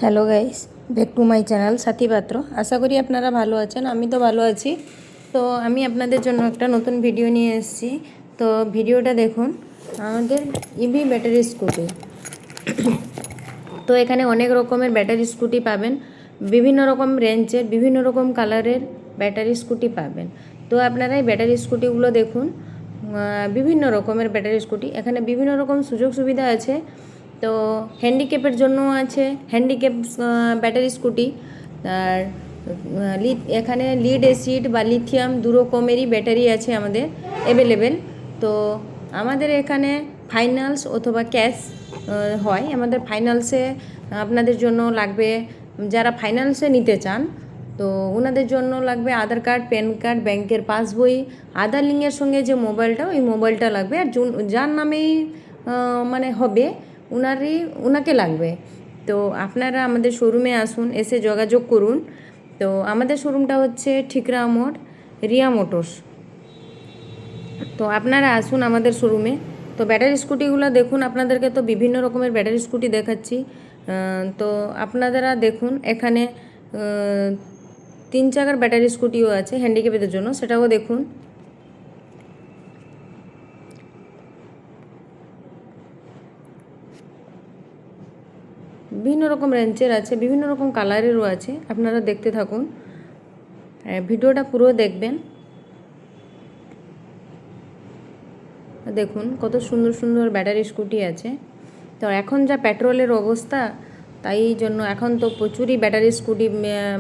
Hello guys, back to my channel সাথী পাত্র। আশা করি আপনারা ভালো আছেন। আমি তো ভালো আছি। তো আমি আপনাদের জন্য একটা নতুন ভিডিও নিয়ে এসেছি। তো ভিডিওটা দেখুন, আমাদের ইভি ব্যাটারি স্কুটি। তো এখানে অনেক রকমের ব্যাটারি স্কুটি পাবেন, বিভিন্ন রকম রেঞ্জের, বিভিন্ন রকম কালারের ব্যাটারি স্কুটি পাবেন। তো আপনারা এই ব্যাটারি স্কুটিগুলো দেখুন, বিভিন্ন রকমের ব্যাটারি স্কুটি। এখানে বিভিন্ন রকম সুযোগ সুবিধা আছে। তো হ্যান্ডিক্যাপের জন্য আছে হ্যান্ডিক্যাপ ব্যাটারি স্কুটি। আর এখানে লিড অ্যাসিড বা লিথিয়াম দু রকমেরই ব্যাটারি আছে আমাদের অ্যাভেলেবেল। তো আমাদের এখানে ফাইন্যান্স অথবা ক্যাশ হয়। আমাদের ফাইন্যান্সে আপনাদের জন্য লাগবে, যারা ফাইন্যান্সে নিতে চান তো ওনাদের জন্য লাগবে আধার কার্ড, প্যান কার্ড, ব্যাংকের পাসবই, আধার লিঙ্কের সঙ্গে যে মোবাইলটা, ওই মোবাইলটা লাগবে। আর যার নামেই মানে হবে ওনাকে লাগবে। তো আপনারা আমাদের শোরুমে আসুন, এসে যোগাযোগ করুন। তো আমাদের শোরুমটা হচ্ছে ঠিকরা মোড়, রিয়া মোটরস। তো আপনারা আসুন আমাদের শোরুমে। তো ব্যাটারি স্কুটিগুলো দেখুন, আপনাদেরকে তো বিভিন্ন রকমের ব্যাটারি স্কুটি দেখাচ্ছি। তো আপনারা দেখুন, এখানে 3 চাকার ব্যাটারি স্কুটিও আছে হ্যান্ডিক্যাপেদের জন্য, সেটাও দেখুন। বিভিন্ন রকম রেঞ্জের আছে, বিভিন্ন রকম কালারেরও আছে। আপনারা দেখতে থাকুন, ভিডিওটা পুরো দেখবেন। দেখুন কত সুন্দর সুন্দর ব্যাটারি স্কুটি আছে। তো এখন যা পেট্রোলের অবস্থা, তাই জন্য এখন তো প্রচুরই ব্যাটারি স্কুটি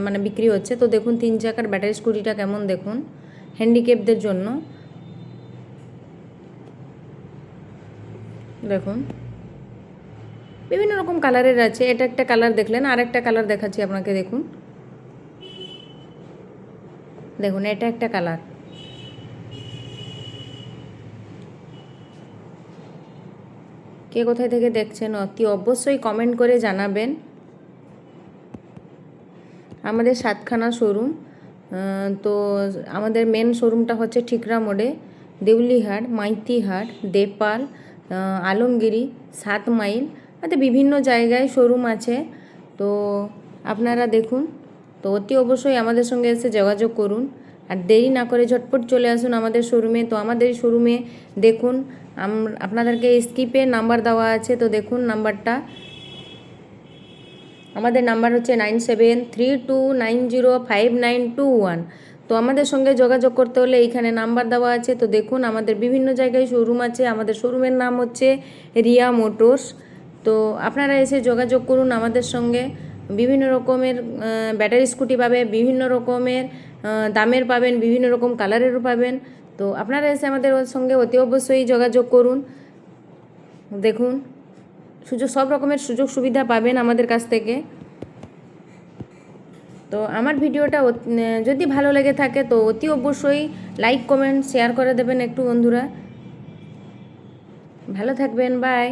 মানে বিক্রি হচ্ছে। তো দেখুন 3 চাকার ব্যাটারি স্কুটিটা কেমন, দেখুন হ্যান্ডিক্যাপদের জন্য। দেখুন বিভিন্ন রকম কালারের আছে। এটা একটা কালার দেখলেন, আর একটা কালার দেখাচ্ছি আপনাকে। দেখুন দেখুন এটা একটা কালার। কে কোথায় থেকে দেখছেন অতি অবশ্যই কমেন্ট করে জানাবেন। আমাদের 7খানা শোরুম। তো আমাদের মেন শোরুমটা হচ্ছে ঠিকরা মোড়ে, দেউলিহাট, মাইতিহাট, দেপাল, আলমগিরি, 7 মাইল, বিভিন্ন জায়গায় শোরুম আছে। তো আপনারা দেখুন, তো অতি অবশ্যই আমাদের সঙ্গে এসে যোগাযোগ করুন। আর দেরি না করে ঝটপট চলে আসুন আমাদের শোরুমে। তো আমাদের শোরুমে দেখুন, আপনাদেরকে স্কিপে নাম্বার দেওয়া আছে। তো দেখুন নাম্বারটা, আমাদের নাম্বার হচ্ছে 9732905921। তো আমাদের সঙ্গে যোগাযোগ করতে হলে এইখানে নাম্বার দেওয়া আছে। তো দেখুন আমাদের বিভিন্ন জায়গায় শোরুম আছে। আমাদের শোরুমের নাম হচ্ছে রিয়া মোটরস। তো আপনারা এসে যোগাযোগ করুন আমাদের সঙ্গে। বিভিন্ন রকমের ব্যাটারি স্কুটি পাবে, বিভিন্ন রকমের দামের পাবেন, বিভিন্ন রকম কালারেরও পাবেন। তো আপনারা এসে আমাদের সঙ্গে অতি অবশ্যই যোগাযোগ করুন। দেখুন সব রকমের সুযোগ সুবিধা পাবেন আমাদের কাছ থেকে। তো আমার ভিডিওটা যদি ভালো লেগে থাকে তো অতি অবশ্যই লাইক, কমেন্ট, শেয়ার করে দেবেন একটু বন্ধুরা। ভালো থাকবেন, বাই।